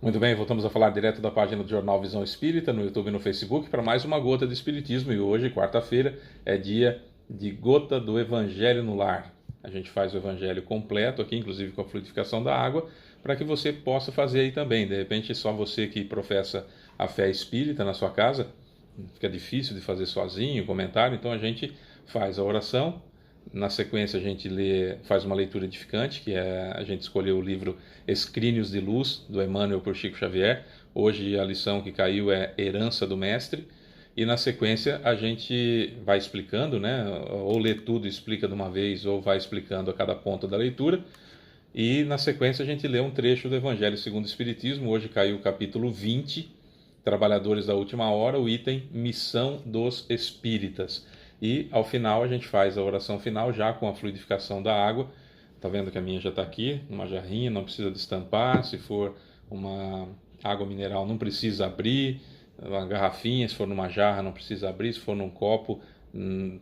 Muito bem, voltamos a falar direto da página do Jornal Visão Espírita, no YouTube e no Facebook, para mais uma Gota de Espiritismo. E hoje, quarta-feira, é dia de Gota do Evangelho no Lar. A gente faz o Evangelho completo aqui, inclusive com a fluidificação da água, para que você possa fazer aí também. De repente, só você que professa a fé espírita na sua casa, fica difícil de fazer sozinho, comentário, então a gente faz a oração. Na sequência a gente faz uma leitura edificante, que é a gente escolheu o livro Escrínios de Luz, do Emmanuel por Chico Xavier. Hoje a lição que caiu é Herança do Mestre. E na sequência a gente vai explicando, né? Ou lê tudo e explica de uma vez, ou vai explicando a cada ponto da leitura. E na sequência a gente lê um trecho do Evangelho segundo o Espiritismo. Hoje caiu o capítulo 20, Trabalhadores da Última Hora, o item Missão dos Espíritas. E ao final a gente faz a oração final já com a fluidificação da água. Tá vendo que a minha já está aqui, numa jarrinha, não precisa destampar. Se for uma água mineral não precisa abrir, uma garrafinha, se for numa jarra não precisa abrir, se for num copo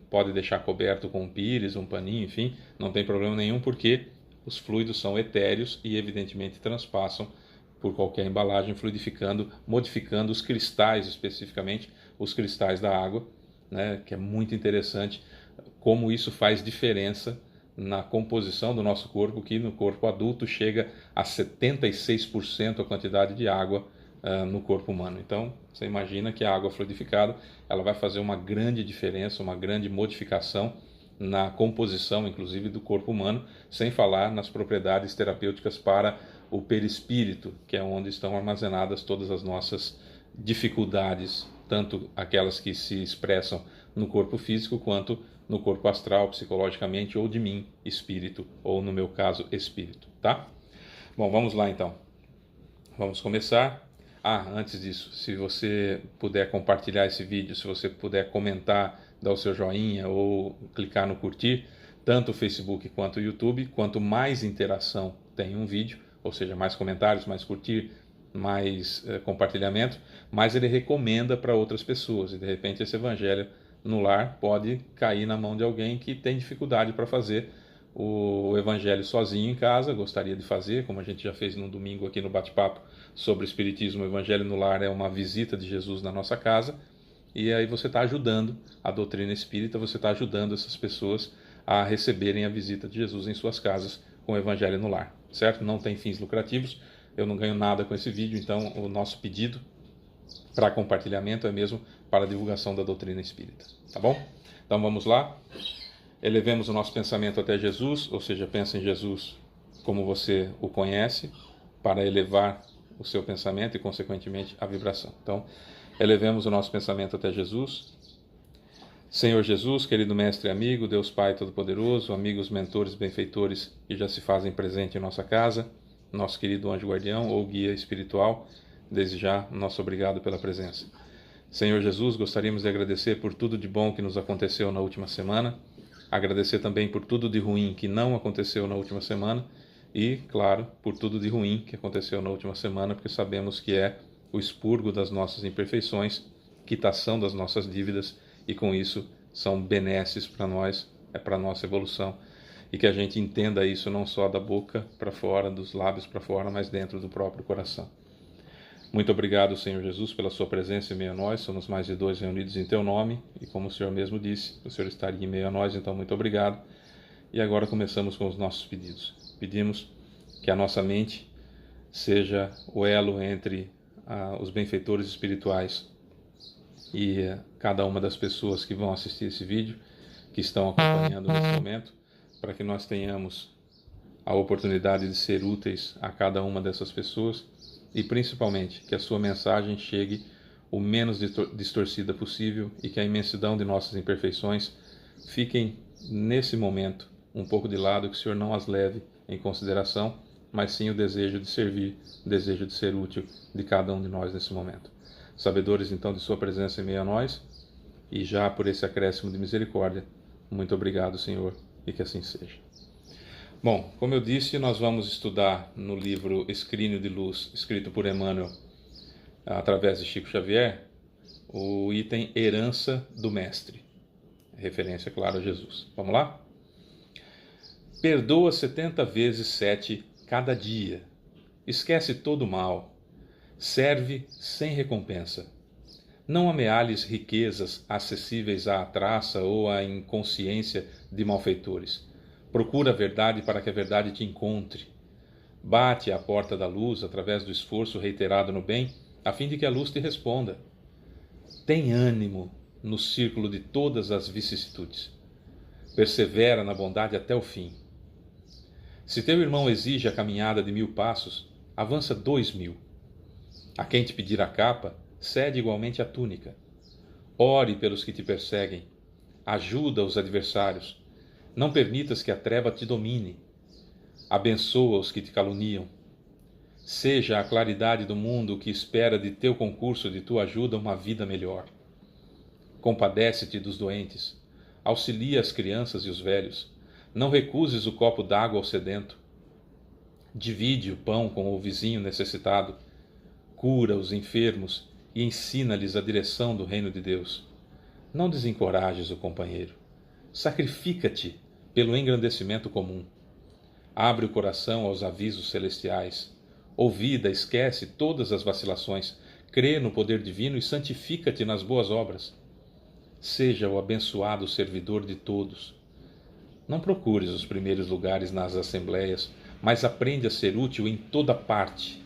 pode deixar coberto com um pires, um paninho, enfim, não tem problema nenhum, porque os fluidos são etéreos e evidentemente transpassam por qualquer embalagem, fluidificando, modificando os cristais, especificamente os cristais da água, né, que é muito interessante como isso faz diferença na composição do nosso corpo, que no corpo adulto chega a 76% a quantidade de água no corpo humano. Então, você imagina que a água fluidificada ela vai fazer uma grande diferença, uma grande modificação na composição, inclusive, do corpo humano, sem falar nas propriedades terapêuticas para o perispírito, que é onde estão armazenadas todas as nossas dificuldades, tanto aquelas que se expressam no corpo físico, quanto no corpo astral, psicologicamente, ou de mim, espírito, ou no meu caso, espírito, tá? Bom, vamos lá então. Vamos começar. Antes disso, se você puder compartilhar esse vídeo, se você puder comentar, dar o seu joinha ou clicar no curtir, tanto o Facebook quanto o YouTube, quanto mais interação tem um vídeo, ou seja, mais comentários, mais curtir, mais compartilhamento, mais ele recomenda para outras pessoas. E de repente esse evangelho no lar pode cair na mão de alguém que tem dificuldade para fazer o evangelho sozinho em casa, gostaria de fazer, como a gente já fez no domingo aqui no bate-papo sobre o Espiritismo. O evangelho no lar é uma visita de Jesus na nossa casa, e aí você está ajudando a doutrina espírita, você está ajudando essas pessoas a receberem a visita de Jesus em suas casas com o evangelho no lar, certo? Não tem fins lucrativos, eu não ganho nada com esse vídeo, então o nosso pedido para compartilhamento é mesmo para a divulgação da doutrina espírita, tá bom? Então vamos lá. Elevemos o nosso pensamento até Jesus, ou seja, pensa em Jesus como você o conhece, para elevar o seu pensamento e, consequentemente, a vibração. Então, elevemos o nosso pensamento até Jesus. Senhor Jesus, querido Mestre e amigo, Deus Pai Todo-Poderoso, amigos, mentores, benfeitores que já se fazem presente em nossa casa, nosso querido anjo guardião ou guia espiritual, desde já, nosso obrigado pela presença. Senhor Jesus, gostaríamos de agradecer por tudo de bom que nos aconteceu na última semana, agradecer também por tudo de ruim que não aconteceu na última semana e, claro, por tudo de ruim que aconteceu na última semana, porque sabemos que é o expurgo das nossas imperfeições, quitação das nossas dívidas, e com isso são benesses para nós, é para a nossa evolução, e que a gente entenda isso não só da boca para fora, dos lábios para fora, mas dentro do próprio coração. Muito obrigado, Senhor Jesus, pela sua presença em meio a nós. Somos mais de 2 reunidos em teu nome, e como o Senhor mesmo disse, o Senhor estaria em meio a nós, então muito obrigado. E agora começamos com os nossos pedidos. Pedimos que a nossa mente seja o elo entre os benfeitores espirituais e cada uma das pessoas que vão assistir esse vídeo, que estão acompanhando nesse momento, para que nós tenhamos a oportunidade de ser úteis a cada uma dessas pessoas, e principalmente que a sua mensagem chegue o menos distorcida possível, e que a imensidão de nossas imperfeições fiquem nesse momento um pouco de lado, que o Senhor não as leve em consideração, mas sim o desejo de servir, o desejo de ser útil de cada um de nós nesse momento. Sabedores então de sua presença em meio a nós, e já por esse acréscimo de misericórdia, muito obrigado, Senhor, e que assim seja. Bom, como eu disse, nós vamos estudar no livro Escrínio de Luz, escrito por Emmanuel, através de Chico Xavier, o item Herança do Mestre. Referência, claro, a Jesus. Vamos lá? Perdoa 70 vezes 7 cada dia. Esquece todo o mal. Serve sem recompensa. Não amealhes riquezas acessíveis à traça ou à inconsciência de malfeitores. Procura a verdade para que a verdade te encontre. Bate à porta da luz através do esforço reiterado no bem, a fim de que a luz te responda. Tem ânimo no círculo de todas as vicissitudes. Persevera na bondade até o fim. Se teu irmão exige a caminhada de 1000 passos, avança 2000. A quem te pedir a capa, cede igualmente a túnica. Ore pelos que te perseguem. Ajuda os adversários. Não permitas que a treva te domine. Abençoa os que te caluniam. Seja a claridade do mundo que espera de teu concurso, de tua ajuda, uma vida melhor. Compadece-te dos doentes. Auxilia as crianças e os velhos. Não recuses o copo d'água ao sedento. Divide o pão com o vizinho necessitado. Cura os enfermos e ensina-lhes a direção do reino de Deus. Não desencorajes o companheiro. Sacrifica-te pelo engrandecimento comum. Abre o coração aos avisos celestiais. Ouvida, esquece todas as vacilações. Crê no poder divino e santifica-te nas boas obras. Seja o abençoado servidor de todos. Não procures os primeiros lugares nas assembleias, mas aprende a ser útil em toda parte.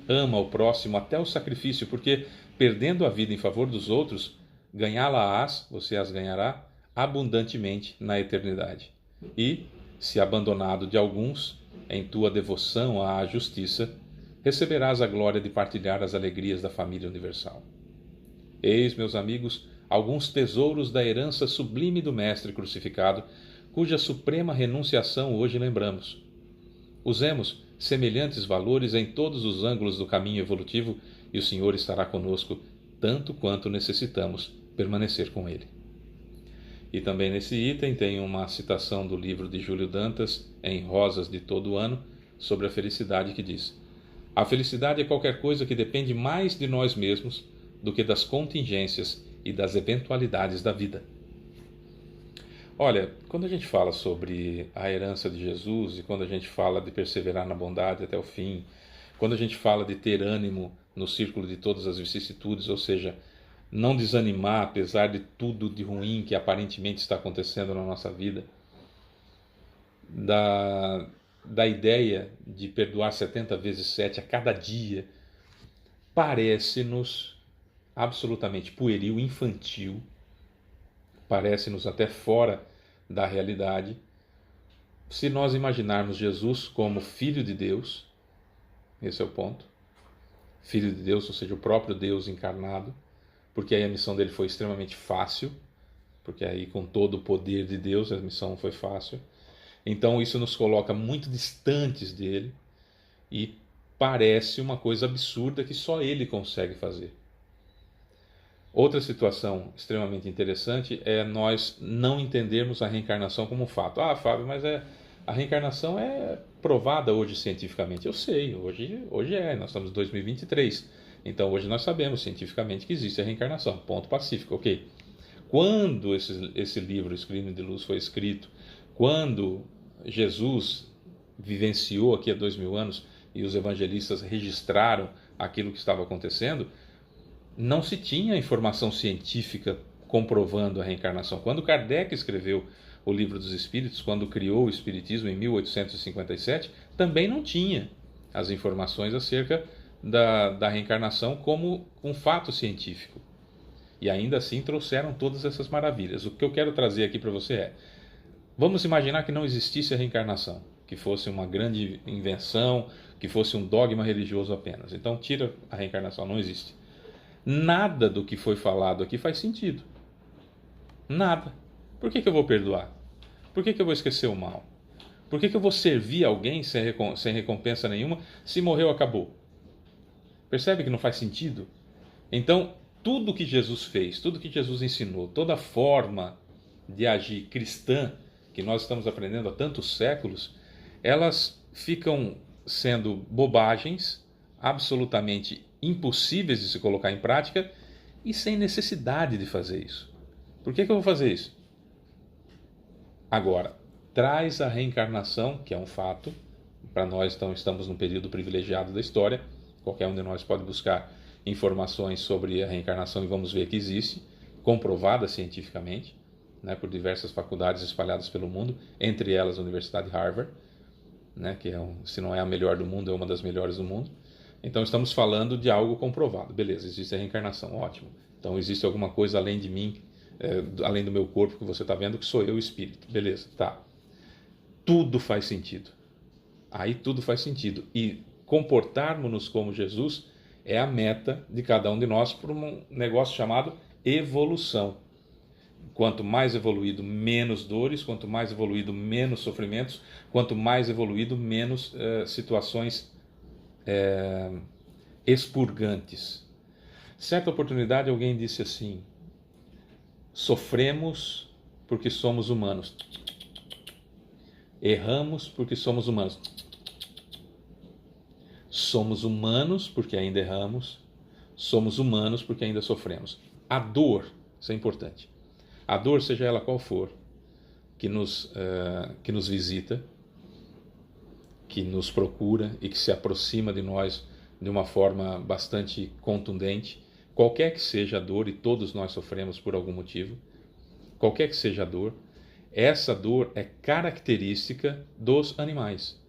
Ama o próximo até o sacrifício, porque, perdendo a vida em favor dos outros, ganhá-la-ás, você as ganhará, abundantemente na eternidade. E, se abandonado de alguns, em tua devoção à justiça, receberás a glória de partilhar as alegrias da família universal. Eis, meus amigos, alguns tesouros da herança sublime do Mestre crucificado, cuja suprema renunciação hoje lembramos. Usemos semelhantes valores em todos os ângulos do caminho evolutivo e o Senhor estará conosco tanto quanto necessitamos permanecer com Ele. E também nesse item tem uma citação do livro de Júlio Dantas, em Rosas de Todo o Ano, sobre a felicidade, que diz: a felicidade é qualquer coisa que depende mais de nós mesmos do que das contingências e das eventualidades da vida. Olha, quando a gente fala sobre a herança de Jesus e quando a gente fala de perseverar na bondade até o fim, quando a gente fala de ter ânimo no círculo de todas as vicissitudes, ou seja, não desanimar apesar de tudo de ruim que aparentemente está acontecendo na nossa vida, da ideia de perdoar 70 vezes 7 a cada dia, parece-nos absolutamente pueril, infantil, parece-nos até fora da realidade, se nós imaginarmos Jesus como Filho de Deus. Esse é o ponto. Filho de Deus, ou seja, o próprio Deus encarnado, porque aí a missão dele foi extremamente fácil, porque aí com todo o poder de Deus a missão foi fácil. Então isso nos coloca muito distantes dele e parece uma coisa absurda que só ele consegue fazer. Outra situação extremamente interessante é nós não entendermos a reencarnação como um fato. Ah, Fábio, mas a reencarnação é provada hoje cientificamente. Eu sei, hoje nós estamos em 2023. Então hoje nós sabemos cientificamente que existe a reencarnação. Ponto pacífico, ok. Quando esse livro, Escrívimo de Luz, foi escrito, quando Jesus vivenciou aqui há 2000 anos e os evangelistas registraram aquilo que estava acontecendo, não se tinha informação científica comprovando a reencarnação. Quando Kardec escreveu o Livro dos Espíritos, quando criou o Espiritismo em 1857, também não tinha as informações acerca da reencarnação como um fato científico. E ainda assim trouxeram todas essas maravilhas. O que eu quero trazer aqui para você é: vamos imaginar que não existisse a reencarnação, que fosse uma grande invenção, que fosse um dogma religioso apenas. Então tira a reencarnação, não existe. Nada do que foi falado aqui faz sentido. Nada. Por que eu vou perdoar? Por que eu vou esquecer o mal? Por que eu vou servir alguém sem recompensa nenhuma? Se morreu, acabou. Percebe que não faz sentido? Então, tudo que Jesus fez, tudo que Jesus ensinou, toda a forma de agir cristã que nós estamos aprendendo há tantos séculos, elas ficam sendo bobagens, absolutamente impossíveis de se colocar em prática e sem necessidade de fazer isso. Por que eu vou fazer isso? Agora, traz a reencarnação, que é um fato, para nós então estamos num período privilegiado da história, Qualquer um de nós pode buscar informações sobre a reencarnação e vamos ver que existe, comprovada cientificamente, né, por diversas faculdades espalhadas pelo mundo, entre elas a Universidade de Harvard, né, que se não é a melhor do mundo, é uma das melhores do mundo. Então estamos falando de algo comprovado. Beleza, existe a reencarnação, ótimo. Então existe alguma coisa além de mim, além do meu corpo que você está vendo, que sou eu, o espírito. Beleza, tá. Tudo faz sentido. Aí tudo faz sentido. E comportarmos-nos como Jesus é a meta de cada um de nós por um negócio chamado evolução. Quanto mais evoluído, menos dores. Quanto mais evoluído, menos sofrimentos. Quanto mais evoluído, menos situações expurgantes. Certa oportunidade alguém disse assim: sofremos porque somos humanos. Erramos porque somos humanos. Somos humanos porque ainda erramos. Somos humanos porque ainda sofremos. A dor, isso é importante. A dor, seja ela qual for, que nos visita, que nos procura e que se aproxima de nós de uma forma bastante contundente, qualquer que seja a dor, e todos nós sofremos por algum motivo, qualquer que seja a dor, essa dor é característica dos animais,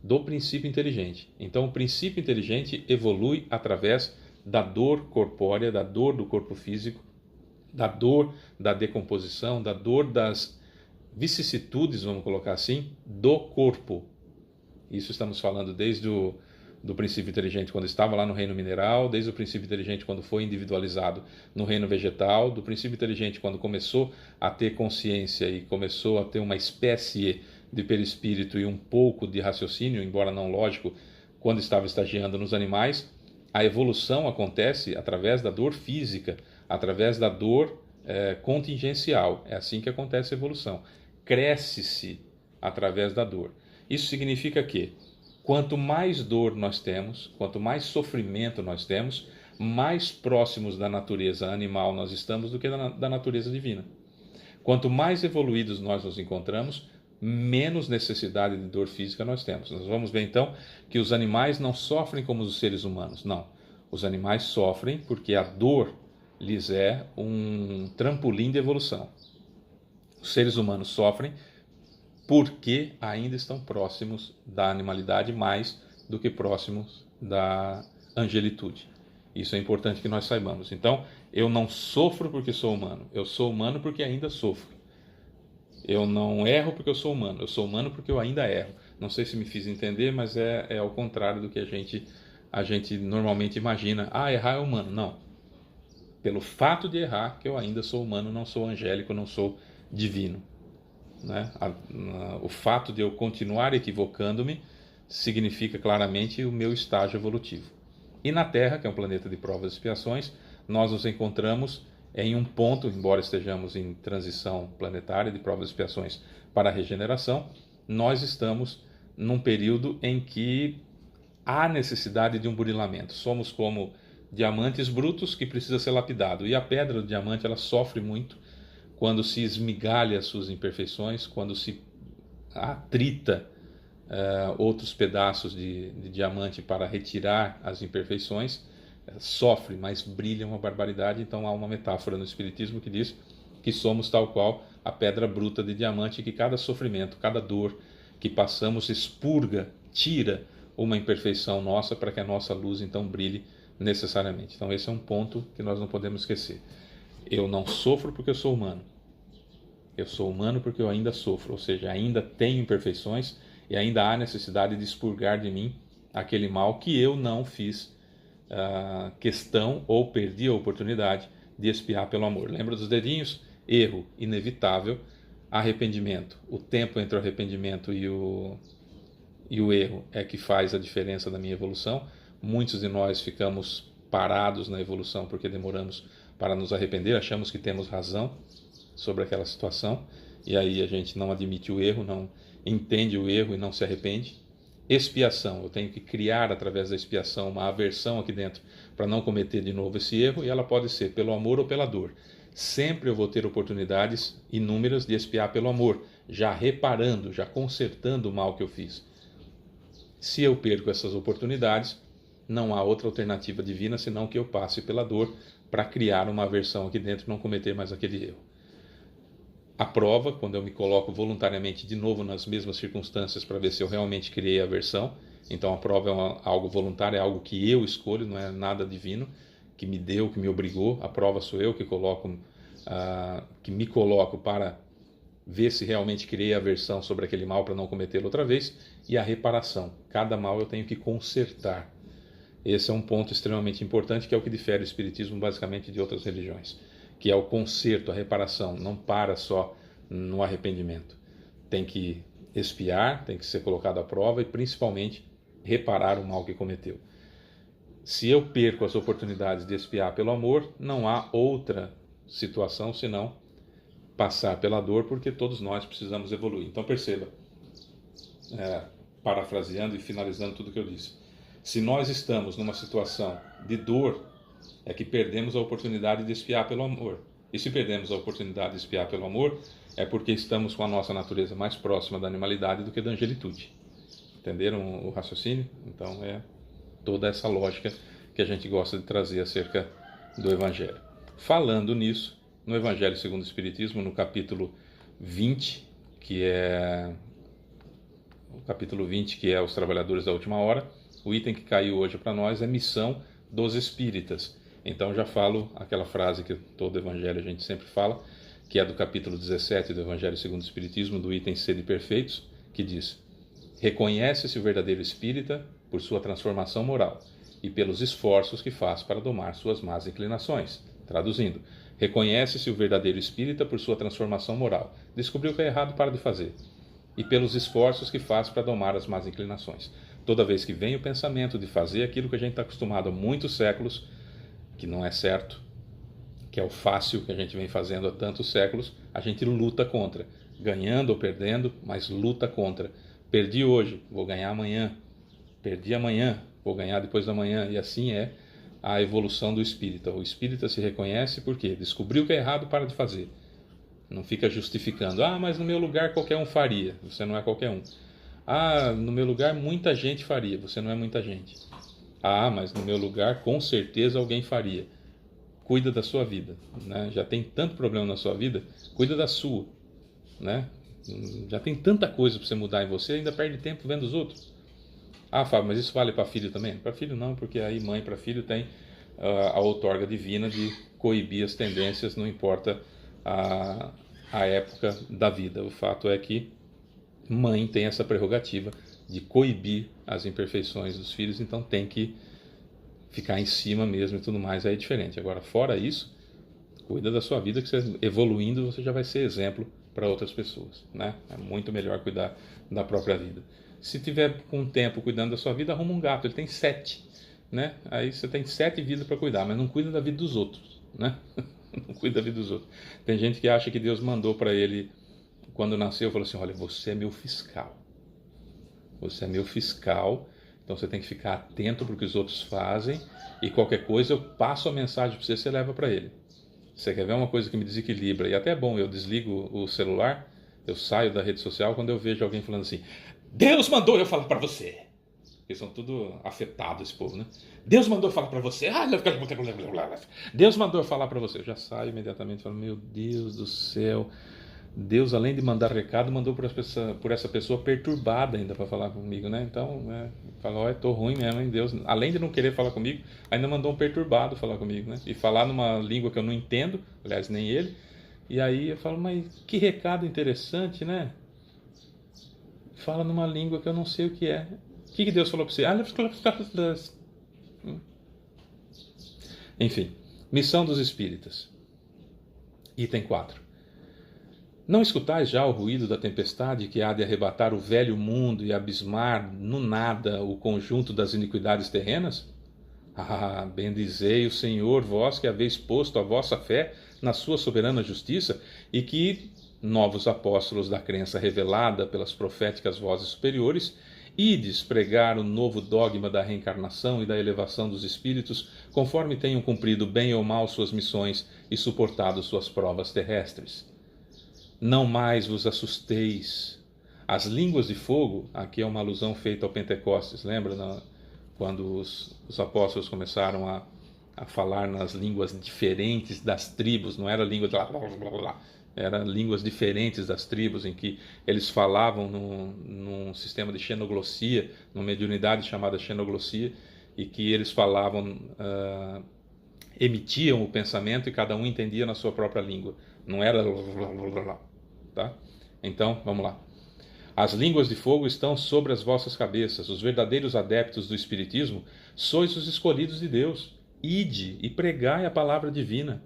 do princípio inteligente. Então, o princípio inteligente evolui através da dor corpórea, da dor do corpo físico, da dor da decomposição, da dor das vicissitudes, vamos colocar assim, do corpo. Isso estamos falando desde do princípio inteligente quando estava lá no reino mineral, desde o princípio inteligente quando foi individualizado no reino vegetal, do princípio inteligente quando começou a ter consciência e começou a ter uma espécie de perispírito e um pouco de raciocínio, embora não lógico, quando estava estagiando nos animais. A evolução acontece através da dor física, através da dor contingencial. É assim que acontece a evolução. Cresce-se através da dor. Isso significa que quanto mais dor nós temos, quanto mais sofrimento nós temos, mais próximos da natureza animal nós estamos do que da natureza divina. Quanto mais evoluídos nós nos encontramos, menos necessidade de dor física nós temos. Nós vamos ver então que os animais não sofrem como os seres humanos. Não. Os animais sofrem porque a dor lhes é um trampolim de evolução. Os seres humanos sofrem porque ainda estão próximos da animalidade mais do que próximos da angelitude. Isso é importante que nós saibamos. Então, eu não sofro porque sou humano. Eu sou humano porque ainda sofro. Eu não erro porque eu sou humano. Eu sou humano porque eu ainda erro. Não sei se me fiz entender, mas é ao contrário do que a gente normalmente imagina. Ah, errar é humano. Não. Pelo fato de errar, que eu ainda sou humano, não sou angélico, não sou divino. Né? O fato de eu continuar equivocando-me significa claramente o meu estágio evolutivo. E na Terra, que é um planeta de provas e expiações, nós nos encontramos em um ponto, embora estejamos em transição planetária de provas e expiações para a regeneração, nós estamos num período em que há necessidade de um burilamento. Somos como diamantes brutos que precisa ser lapidado, e a pedra do diamante ela sofre muito quando se esmigalha as suas imperfeições, quando se atrita outros pedaços de diamante para retirar as imperfeições, sofre, mas brilha uma barbaridade. Então há uma metáfora no Espiritismo que diz que somos tal qual a pedra bruta de diamante, que cada sofrimento, cada dor que passamos expurga, tira uma imperfeição nossa para que a nossa luz então brilhe necessariamente. Então esse é um ponto que nós não podemos esquecer. Eu não sofro porque eu sou humano. Eu sou humano porque eu ainda sofro, ou seja, ainda tenho imperfeições e ainda há necessidade de expurgar de mim aquele mal que eu não fiz questão ou perdi a oportunidade de expiar pelo amor. Lembra dos dedinhos? Erro inevitável, arrependimento. O tempo entre o arrependimento e o erro é que faz a diferença da minha evolução. Muitos de nós ficamos parados na evolução porque demoramos para nos arrepender, achamos que temos razão sobre aquela situação, e aí a gente não admite o erro, não entende o erro e não se arrepende. Expiação, eu tenho que criar através da expiação uma aversão aqui dentro para não cometer de novo esse erro, e ela pode ser pelo amor ou pela dor. Sempre eu vou ter oportunidades inúmeras de expiar pelo amor, já reparando, já consertando o mal que eu fiz. Se eu perco essas oportunidades, não há outra alternativa divina senão que eu passe pela dor para criar uma aversão aqui dentro e não cometer mais aquele erro. A prova, quando eu me coloco voluntariamente de novo nas mesmas circunstâncias para ver se eu realmente criei a aversão, então a prova é algo voluntário, é algo que eu escolho, não é nada divino, que me deu, que me obrigou. A prova sou eu que que me coloco para ver se realmente criei aversão sobre aquele mal para não cometê-lo outra vez. E a reparação, cada mal eu tenho que consertar. Esse é um ponto extremamente importante, que é o que difere o Espiritismo basicamente de outras religiões, que é o conserto, a reparação. Não para só no arrependimento. Tem que expiar, tem que ser colocado à prova e principalmente reparar o mal que cometeu. Se eu perco as oportunidades de expiar pelo amor, não há outra situação senão passar pela dor, porque todos nós precisamos evoluir. Então perceba, parafraseando e finalizando tudo que eu disse, se nós estamos numa situação de dor, é que perdemos a oportunidade de expiar pelo amor. E se perdemos a oportunidade de expiar pelo amor, é porque estamos com a nossa natureza mais próxima da animalidade do que da angelitude. Entenderam o raciocínio? Então é toda essa lógica que a gente gosta de trazer acerca do Evangelho. Falando nisso, no Evangelho segundo o Espiritismo, no capítulo 20, que é os trabalhadores da última hora, o item que caiu hoje para nós é missão dos espíritas. Então já falo aquela frase que todo Evangelho a gente sempre fala, que é do capítulo 17 do Evangelho segundo o Espiritismo, do item Sede Perfeitos, que diz: reconhece-se o verdadeiro espírita por sua transformação moral e pelos esforços que faz para domar suas más inclinações. Traduzindo, reconhece-se o verdadeiro espírita por sua transformação moral. Descobriu o que é errado, para de fazer. E pelos esforços que faz para domar as más inclinações. Toda vez que vem o pensamento de fazer aquilo que a gente está acostumado há muitos séculos, que não é certo, que é o fácil que a gente vem fazendo há tantos séculos, a gente luta contra. Ganhando ou perdendo, mas luta contra. Perdi hoje, vou ganhar amanhã. Perdi amanhã, vou ganhar depois da manhã. E assim é a evolução do espírita. O espírita se reconhece porque descobriu que é errado, para de fazer. Não fica justificando. Mas no meu lugar qualquer um faria. Você não é qualquer um. No meu lugar muita gente faria. Você não é muita gente. Mas no meu lugar com certeza alguém faria. Cuida da sua vida, né? Já tem tanto problema na sua vida, cuida da sua, né? Já tem tanta coisa para você mudar em você, ainda perde tempo vendo os outros. Fábio, mas isso vale para filho também? Para filho não, porque aí mãe para filho tem a outorga divina de coibir as tendências, não importa a época da vida. O fato é que mãe tem essa prerrogativa de coibir as imperfeições dos filhos, então tem que ficar em cima mesmo e tudo mais, aí é diferente. Agora, fora isso, cuida da sua vida, que você evoluindo, você já vai ser exemplo para outras pessoas, né? É muito melhor cuidar da própria vida. Se tiver com tempo cuidando da sua vida, arruma um gato, ele tem 7, né? Aí você tem 7 vidas para cuidar, mas não cuida da vida dos outros, né? Não cuida da vida dos outros. Tem gente que acha que Deus mandou para ele, quando nasceu, falou assim: olha, você é meu fiscal. Você é meu fiscal. Então você tem que ficar atento para o que os outros fazem, e qualquer coisa eu passo a mensagem para você, você leva para ele. Você quer ver uma coisa que me desequilibra? E até é bom, eu desligo o celular, eu saio da rede social quando eu vejo alguém falando assim: Deus mandou eu falar para você. Eles são tudo afetados, esse povo, né? Deus mandou eu falar para você. Deus mandou eu falar para você. Eu já saio imediatamente e falo: meu Deus do céu. Deus, além de mandar recado, mandou por essa pessoa perturbada ainda para falar comigo, né? Então, falou: tô ruim mesmo, hein? Deus, além de não querer falar comigo, ainda mandou um perturbado falar comigo, né? E falar numa língua que eu não entendo, aliás, nem ele. E aí eu falo: mas que recado interessante, né? Fala numa língua que eu não sei o que é. O que Deus falou para você? Enfim, missão dos espíritas. Item 4. Não escutais já o ruído da tempestade que há de arrebatar o velho mundo e abismar no nada o conjunto das iniquidades terrenas? Bendizei o Senhor, vós que haveis posto a vossa fé na sua soberana justiça, e que, novos apóstolos da crença revelada pelas proféticas vozes superiores, ides pregar o novo dogma da reencarnação e da elevação dos espíritos, conforme tenham cumprido bem ou mal suas missões e suportado suas provas terrestres. Não mais vos assusteis. As línguas de fogo, aqui é uma alusão feita ao Pentecostes, lembra? quando os apóstolos começaram a falar nas línguas diferentes das tribos, não era língua de blá, blá, blá, blá, eram línguas diferentes das tribos, em que eles falavam num sistema de xenoglossia, numa mediunidade chamada xenoglossia, e que eles falavam, emitiam o pensamento e cada um entendia na sua própria língua. Não era tá? Então, vamos lá. As línguas de fogo estão sobre as vossas cabeças. Os verdadeiros adeptos do Espiritismo sois os escolhidos de Deus. Ide e pregai a palavra divina.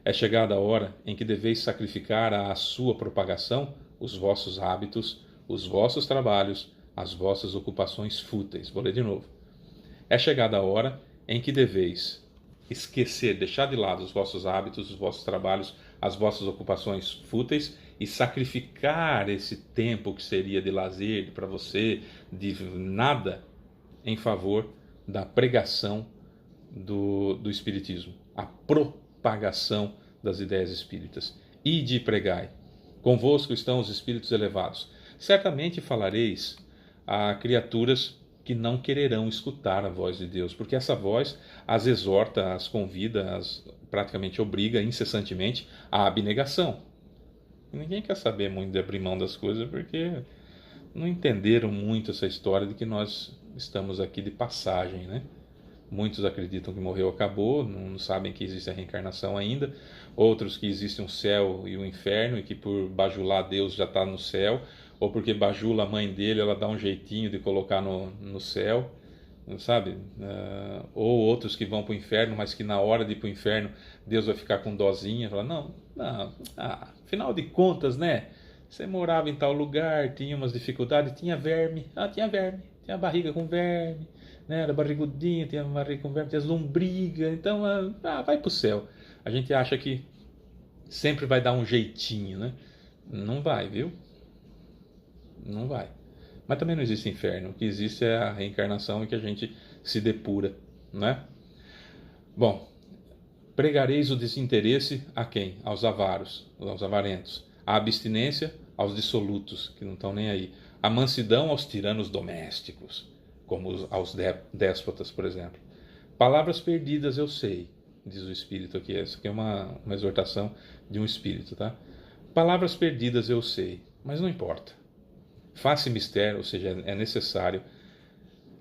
É chegada a hora em que deveis sacrificar à sua propagação os vossos hábitos, os vossos trabalhos, as vossas ocupações fúteis. Vou ler de novo. É chegada a hora em que deveis esquecer, deixar de lado os vossos hábitos, os vossos trabalhos, as vossas ocupações fúteis e sacrificar esse tempo que seria de lazer para você, de nada, em favor da pregação do Espiritismo, a propagação das ideias espíritas. Ide e pregai. Convosco estão os espíritos elevados. Certamente falareis a criaturas que não quererão escutar a voz de Deus, porque essa voz as exorta, as convida, as praticamente obriga incessantemente à abnegação. Ninguém quer saber muito de abrir mão das coisas, porque não entenderam muito essa história de que nós estamos aqui de passagem, né? Muitos acreditam que morreu, acabou, não sabem que existe a reencarnação ainda. Outros que existe um céu e um inferno e que por bajular Deus já está no céu, ou porque bajula a mãe dele, ela dá um jeitinho de colocar no céu, sabe? Ou outros que vão para o inferno, mas que na hora de ir para o inferno Deus vai ficar com dozinha, fala, não, afinal de contas, né? Você morava em tal lugar, tinha umas dificuldades, tinha verme, tinha barriga com verme, né? Era barrigudinho, tinha barriga com verme, tinha as lombrigas, então vai para o céu. A gente acha que sempre vai dar um jeitinho, né? Não vai, viu? Não vai. Mas também não existe inferno. O que existe é a reencarnação e que a gente se depura, né? Bom, pregareis o desinteresse a quem? Aos avaros, aos avarentos. A abstinência aos dissolutos, que não estão nem aí. A mansidão aos tiranos domésticos, como aos déspotas, por exemplo. Palavras perdidas eu sei, diz o Espírito aqui. Essa aqui é uma exortação de um Espírito, tá? Palavras perdidas eu sei, mas não importa. Faça mistério, ou seja, é necessário.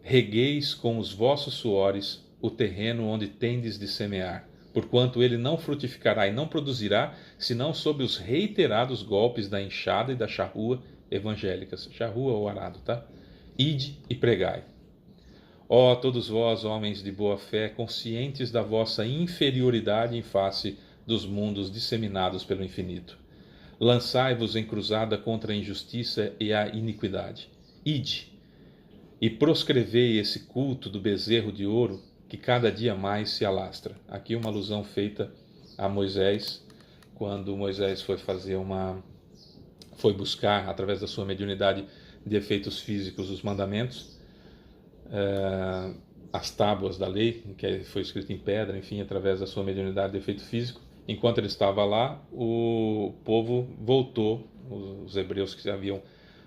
Regueis com os vossos suores o terreno onde tendes de semear, porquanto ele não frutificará e não produzirá, senão sob os reiterados golpes da enxada e da charrua evangélicas. Charrua ou arado, tá? Ide e pregai. Ó todos vós, homens de boa fé, conscientes da vossa inferioridade em face dos mundos disseminados pelo infinito. Lançai-vos em cruzada contra a injustiça e a iniquidade. Ide e proscrevei esse culto do bezerro de ouro que cada dia mais se alastra. Aqui uma alusão feita a Moisés, quando Moisés foi buscar, através da sua mediunidade de efeitos físicos, os mandamentos, as tábuas da lei, que foi escrito em pedra, enfim, através da sua mediunidade de efeito físico. Enquanto ele estava lá, o povo voltou, os hebreus que haviam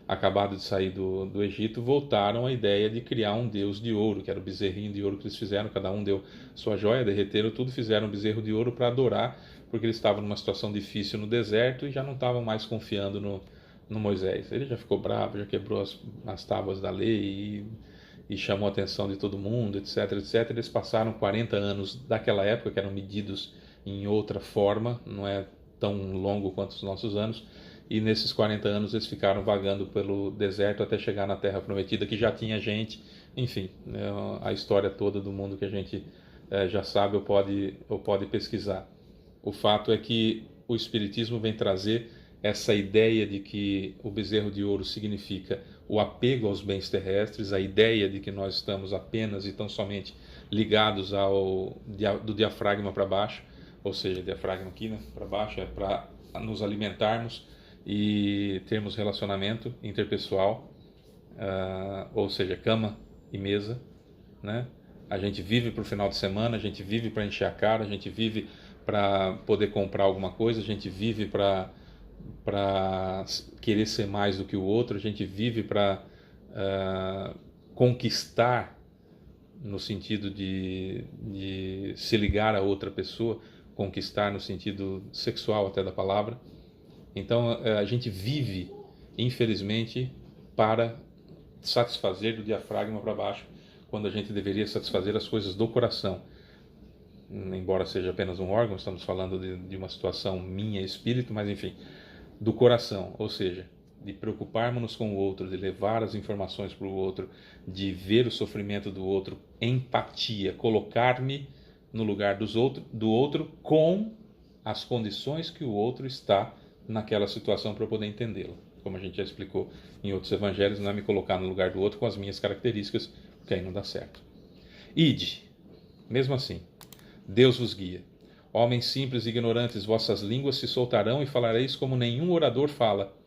acabado de sair do Egito, voltaram à ideia de criar um deus de ouro, que era o bezerrinho de ouro que eles fizeram, cada um deu sua joia, derreteram tudo, fizeram um bezerro de ouro para adorar, porque eles estavam numa situação difícil no deserto e já não estavam mais confiando no Moisés. Ele já ficou bravo, já quebrou as tábuas da lei e chamou a atenção de todo mundo, etc, etc. Eles passaram 40 anos daquela época, que eram medidos em outra forma, não é tão longo quanto os nossos anos, e nesses 40 anos eles ficaram vagando pelo deserto até chegar na Terra Prometida, que já tinha gente, enfim, a história toda do mundo que a gente já sabe ou pode pesquisar. O fato é que o Espiritismo vem trazer essa ideia de que o bezerro de ouro significa o apego aos bens terrestres, a ideia de que nós estamos apenas e tão somente ligados do diafragma para baixo, ou seja, diafragma aqui, né, para baixo, é para nos alimentarmos e termos relacionamento interpessoal, ou seja, cama e mesa, né? A gente vive para o final de semana, a gente vive para encher a cara, a gente vive para poder comprar alguma coisa, a gente vive para querer ser mais do que o outro, a gente vive para conquistar no sentido de se ligar a outra pessoa, conquistar no sentido sexual até da palavra. Então a gente vive, infelizmente, para satisfazer do diafragma para baixo, quando a gente deveria satisfazer as coisas do coração. Embora seja apenas um órgão, estamos falando de uma situação minha, espírito, mas enfim, do coração, ou seja, de preocuparmos-nos com o outro, de levar as informações para o outro, de ver o sofrimento do outro, empatia, colocar-me no lugar do outro com as condições que o outro está naquela situação para eu poder entendê-la. Como a gente já explicou em outros evangelhos, não é me colocar no lugar do outro com as minhas características, porque aí não dá certo. Ide, mesmo assim, Deus vos guia. Homens simples e ignorantes, vossas línguas se soltarão e falareis como nenhum orador fala.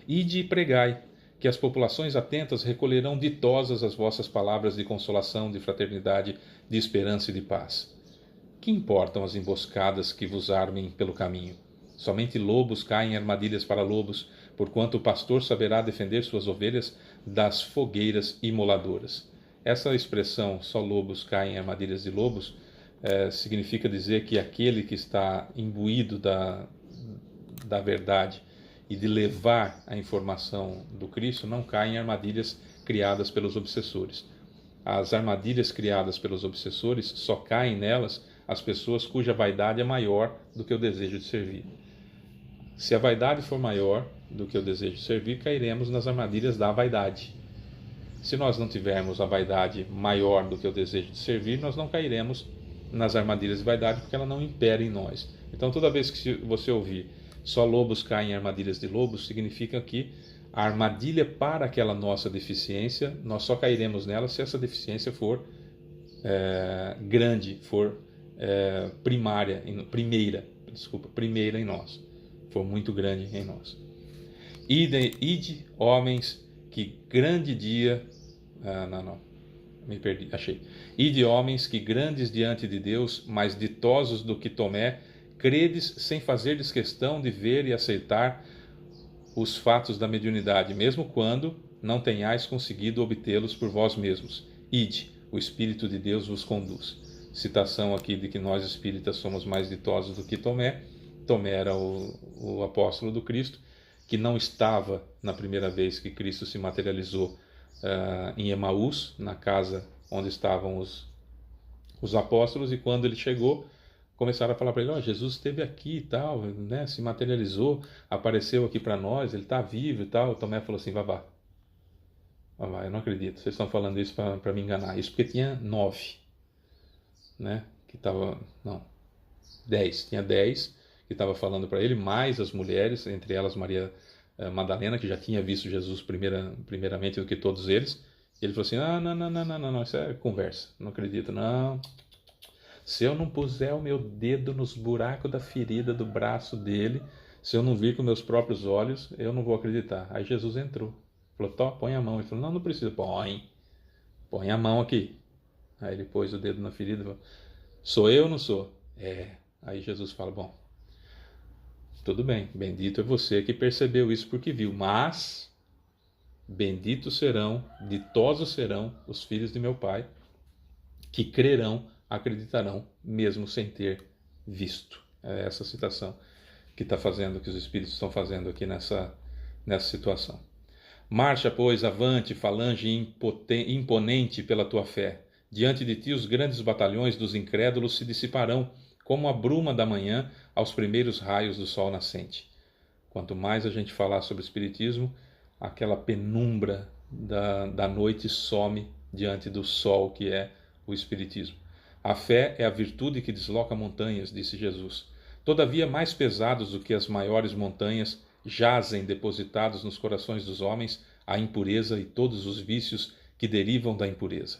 Ide e pregai, que as populações atentas recolherão ditosas as vossas palavras de consolação, de fraternidade, de esperança e de paz. Que importam as emboscadas que vos armem pelo caminho? Somente lobos caem em armadilhas para lobos, porquanto o pastor saberá defender suas ovelhas das fogueiras imoladoras. Essa expressão, só lobos caem em armadilhas de lobos, significa dizer que aquele que está imbuído da verdade e de levar a informação do Cristo não cai em armadilhas criadas pelos obsessores. As armadilhas criadas pelos obsessores só caem nelas as pessoas cuja vaidade é maior do que o desejo de servir. Se a vaidade for maior do que o desejo de servir, cairemos nas armadilhas da vaidade. Se nós não tivermos a vaidade maior do que o desejo de servir, nós não cairemos nas armadilhas de vaidade, porque ela não impera em nós. Então, toda vez que você ouvir só lobos caem em armadilhas de lobos, significa que a armadilha para aquela nossa deficiência, nós só cairemos nela se essa deficiência for grande, for primeira em nós, for muito grande em nós. Ide, homens, que grande dia... me perdi, achei. Ide, homens, que grandes diante de Deus, mais ditosos do que Tomé, credes sem fazerdes questão de ver e aceitar os fatos da mediunidade, mesmo quando não tenhais conseguido obtê-los por vós mesmos. Ide, o Espírito de Deus vos conduz. Citação aqui de que nós espíritas somos mais ditosos do que Tomé. Tomé era o apóstolo do Cristo, que não estava na primeira vez que Cristo se materializou em Emaús, na casa onde estavam os apóstolos, e quando ele chegou, começaram a falar para ele: Jesus esteve aqui e tal, né, se materializou, apareceu aqui para nós, ele está vivo e tal. O Tomé falou assim: vá, eu não acredito, vocês estão falando isso para me enganar. Isso porque tinha 9, né, que estava, não, 10, tinha 10 que estava falando para ele, mais as mulheres, entre elas Maria Madalena, que já tinha visto Jesus primeiramente do que todos eles. E ele falou assim: não, isso é conversa, não acredito, não. Se eu não puser o meu dedo nos buracos da ferida do braço dele, se eu não vir com meus próprios olhos, eu não vou acreditar. Aí Jesus entrou, falou: põe a mão. Ele falou: não precisa. Põe a mão aqui. Aí ele pôs o dedo na ferida e falou: sou eu ou não sou? Aí Jesus fala: bom, tudo bem, bendito é você que percebeu isso porque viu, mas benditos serão, ditosos serão os filhos de meu Pai, que crerão, acreditarão, mesmo sem ter visto. É essa citação que está fazendo, que os Espíritos estão fazendo aqui nessa situação. Marcha, pois, avante, falange imponente pela tua fé. Diante de ti os grandes batalhões dos incrédulos se dissiparão, como a bruma da manhã aos primeiros raios do sol nascente. Quanto mais a gente falar sobre o Espiritismo, aquela penumbra da noite some diante do sol que é o Espiritismo. A fé é a virtude que desloca montanhas, disse Jesus. Todavia, mais pesados do que as maiores montanhas, jazem depositados nos corações dos homens a impureza e todos os vícios que derivam da impureza.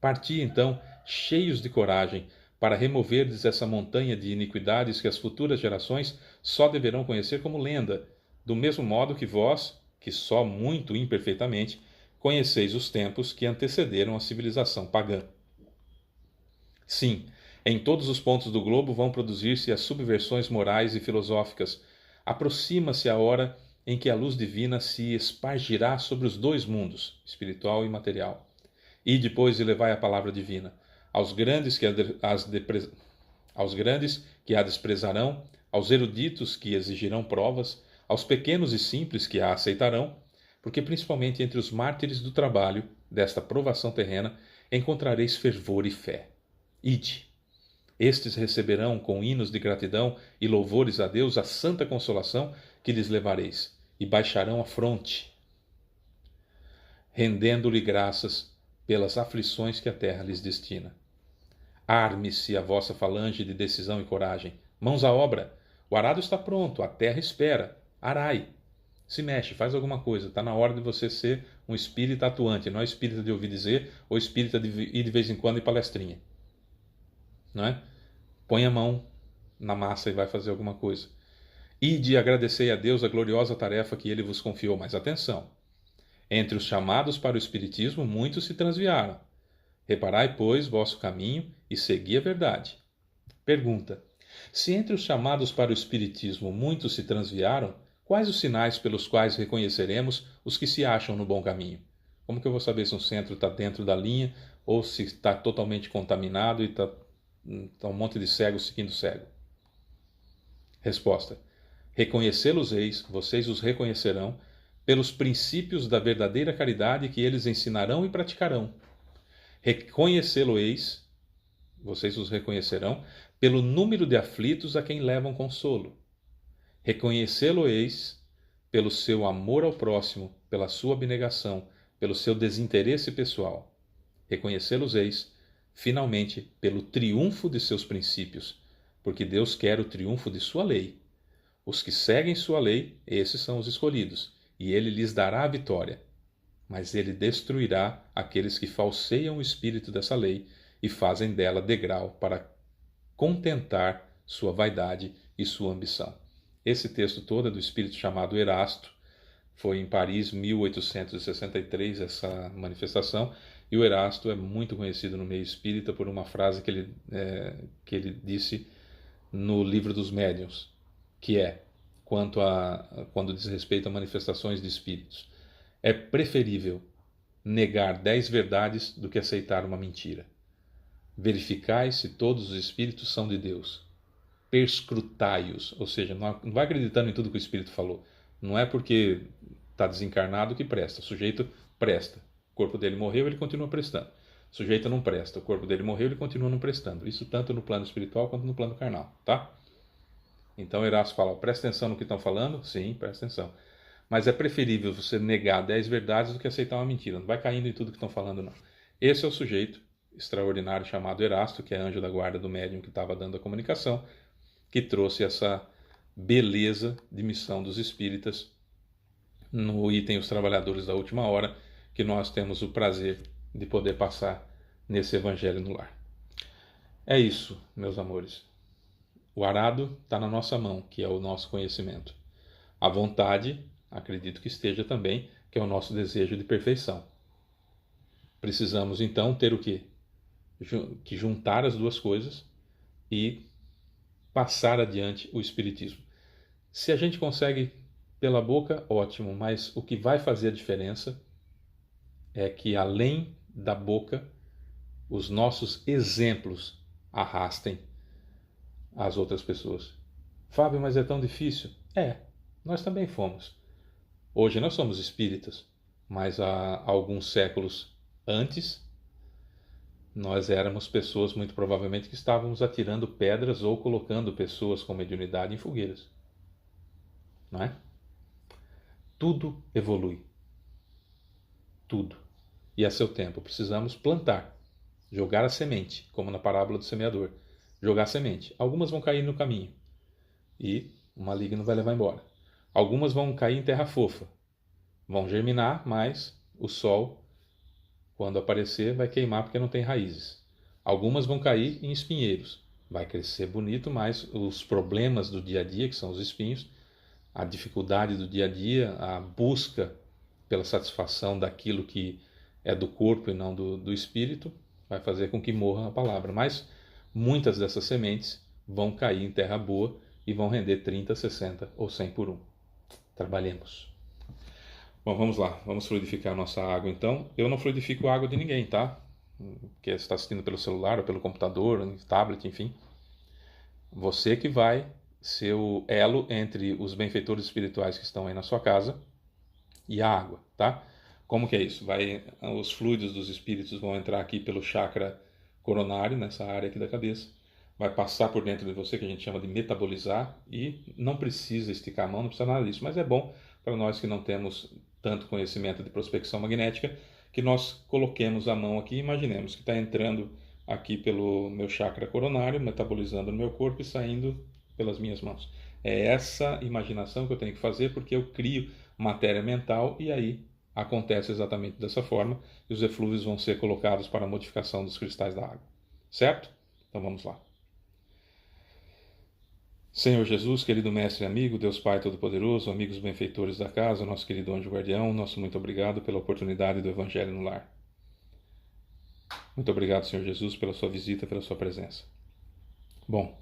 Parti, então, cheios de coragem, para removerdes essa montanha de iniquidades que as futuras gerações só deverão conhecer como lenda, do mesmo modo que vós, que só muito imperfeitamente, conheceis os tempos que antecederam a civilização pagã. Sim, em todos os pontos do globo vão produzir-se as subversões morais e filosóficas. Aproxima-se a hora em que a luz divina se espargirá sobre os dois mundos, espiritual e material. E depois levai a palavra divina aos grandes que a desprezarão, aos eruditos que exigirão provas, aos pequenos e simples que a aceitarão, porque principalmente entre os mártires do trabalho, desta provação terrena, encontrareis fervor e fé. Ide. Estes receberão com hinos de gratidão e louvores a Deus a santa consolação que lhes levareis, e baixarão a fronte, rendendo-lhe graças pelas aflições que a terra lhes destina. Arme-se a vossa falange de decisão e coragem. Mãos à obra. O arado está pronto, a terra espera. Arai. Se mexe, faz alguma coisa. Está na hora de você ser um espírita atuante, não é espírita de ouvir dizer ou espírita de ir de vez em quando em palestrinha. Não é? Põe a mão na massa e vai fazer alguma coisa. Ide agradecer a Deus a gloriosa tarefa que ele vos confiou. Mas atenção, entre os chamados para o espiritismo, muitos se transviaram. Reparai, pois, vosso caminho e segui a verdade. Pergunta: se entre os chamados para o espiritismo muitos se transviaram, quais os sinais pelos quais reconheceremos os que se acham no bom caminho? Como que eu vou saber se um centro está dentro da linha ou se está totalmente contaminado e está um monte de cegos seguindo cego? Resposta: reconhecê-los-eis, vocês os reconhecerão, pelos princípios da verdadeira caridade que eles ensinarão e praticarão. Reconhecê-lo-eis, vocês os reconhecerão, pelo número de aflitos a quem levam consolo. Reconhecê-lo-eis pelo seu amor ao próximo, pela sua abnegação, pelo seu desinteresse pessoal. Reconhecê-los-eis, finalmente, pelo triunfo de seus princípios, porque Deus quer o triunfo de sua lei. Os que seguem sua lei, esses são os escolhidos, e ele lhes dará a vitória. Mas ele destruirá aqueles que falseiam o espírito dessa lei e fazem dela degrau para contentar sua vaidade e sua ambição. Esse texto todo é do espírito chamado Erasto. Foi em Paris, 1863, essa manifestação. E o Erasto é muito conhecido no meio espírita por uma frase que ele disse no Livro dos Médiuns, que é, quando diz respeito a manifestações de espíritos: é preferível negar 10 verdades do que aceitar uma mentira. Verificai se todos os espíritos são de Deus. Perscrutai-os, ou seja, não vai acreditando em tudo que o espírito falou. Não é porque está desencarnado que presta. O sujeito presta. O corpo dele morreu, ele continua prestando. O sujeito não presta. O corpo dele morreu, ele continua não prestando. Isso tanto no plano espiritual quanto no plano carnal, tá? Então Erasto fala: presta atenção no que estão falando? Sim, presta atenção. Mas é preferível você negar 10 verdades do que aceitar uma mentira. Não vai caindo em tudo que estão falando, não. Esse é o sujeito extraordinário chamado Erasto, que é anjo da guarda do médium que estava dando a comunicação, que trouxe essa beleza de missão dos espíritas no item Os Trabalhadores da Última Hora, que nós temos o prazer de poder passar nesse Evangelho no Lar. É isso, meus amores. O arado está na nossa mão, que é o nosso conhecimento. A vontade, acredito que esteja também, que é o nosso desejo de perfeição. Precisamos, então, ter o quê? Que juntar as duas coisas e passar adiante o Espiritismo. Se a gente consegue pela boca, ótimo, mas o que vai fazer a diferença é que, além da boca, os nossos exemplos arrastem as outras pessoas. Fábio, mas é tão difícil? Nós também fomos. Hoje nós somos espíritas, mas há alguns séculos antes, nós éramos pessoas, muito provavelmente, que estávamos atirando pedras ou colocando pessoas com mediunidade em fogueiras. Não é? Tudo evolui. Tudo. E a seu tempo. Precisamos plantar. Jogar a semente, como na parábola do semeador. Jogar a semente. Algumas vão cair no caminho e o maligno vai levar embora. Algumas vão cair em terra fofa. Vão germinar, mas o sol, quando aparecer, vai queimar porque não tem raízes. Algumas vão cair em espinheiros. Vai crescer bonito, mas os problemas do dia a dia, que são os espinhos, a dificuldade do dia a dia, a busca pela satisfação daquilo que é do corpo e não do espírito, vai fazer com que morra a palavra. Mas muitas dessas sementes vão cair em terra boa e vão render 30, 60 ou 100 por um. Trabalhemos. Bom, vamos lá, vamos fluidificar a nossa água então. Eu não fluidifico a água de ninguém, tá? Que está assistindo pelo celular, ou pelo computador, ou tablet, enfim. Você que vai ser o elo entre os benfeitores espirituais que estão aí na sua casa e a água, tá? Como que é isso? Os fluidos dos espíritos vão entrar aqui pelo chakra coronário, nessa área aqui da cabeça, vai passar por dentro de você, que a gente chama de metabolizar, e não precisa esticar a mão, não precisa nada disso, mas é bom para nós que não temos tanto conhecimento de prospecção magnética, que nós coloquemos a mão aqui e imaginemos que está entrando aqui pelo meu chakra coronário, metabolizando no meu corpo e saindo pelas minhas mãos. É essa imaginação que eu tenho que fazer, porque eu crio matéria mental e aí acontece exatamente dessa forma e os eflúvios vão ser colocados para a modificação dos cristais da água. Certo? Então vamos lá. Senhor Jesus, querido Mestre e amigo, Deus Pai Todo-Poderoso, amigos benfeitores da casa, nosso querido anjo guardião, nosso muito obrigado pela oportunidade do Evangelho no lar. Muito obrigado, Senhor Jesus, pela sua visita, pela sua presença. Bom,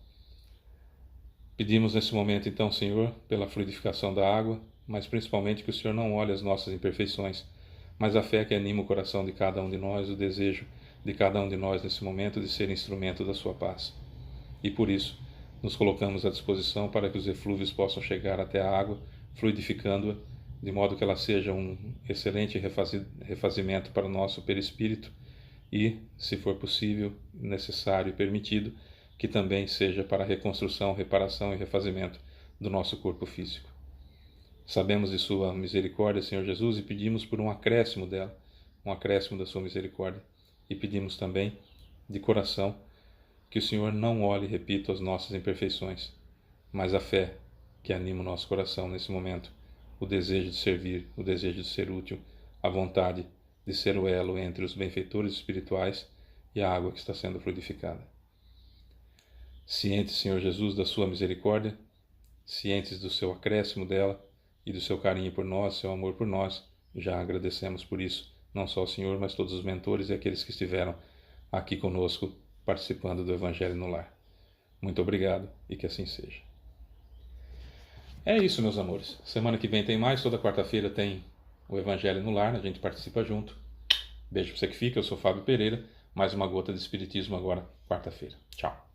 pedimos nesse momento então, Senhor, pela fluidificação da água, mas principalmente que o Senhor não olhe as nossas imperfeições, mas a fé que anima o coração de cada um de nós, o desejo de cada um de nós nesse momento de ser instrumento da sua paz. E por isso, nos colocamos à disposição para que os eflúvios possam chegar até a água, fluidificando-a, de modo que ela seja um excelente refazimento para o nosso perispírito e, se for possível, necessário e permitido, que também seja para a reconstrução, reparação e refazimento do nosso corpo físico. Sabemos de sua misericórdia, Senhor Jesus, e pedimos por um acréscimo dela, um acréscimo da sua misericórdia, e pedimos também, de coração, que o Senhor não olhe, repito, as nossas imperfeições, mas a fé que anima o nosso coração nesse momento, o desejo de servir, o desejo de ser útil, a vontade de ser o elo entre os benfeitores espirituais e a água que está sendo fluidificada. Cientes, Senhor Jesus, da sua misericórdia, cientes do seu acréscimo dela e do seu carinho por nós, seu amor por nós, já agradecemos por isso, não só ao Senhor, mas todos os mentores e aqueles que estiveram aqui conosco participando do Evangelho no Lar. Muito obrigado e que assim seja. É isso, meus amores. Semana que vem tem mais, toda quarta-feira tem o Evangelho no Lar, a gente participa junto. Beijo pra você que fica, eu sou Fábio Pereira, mais uma gota de Espiritismo agora, quarta-feira. Tchau.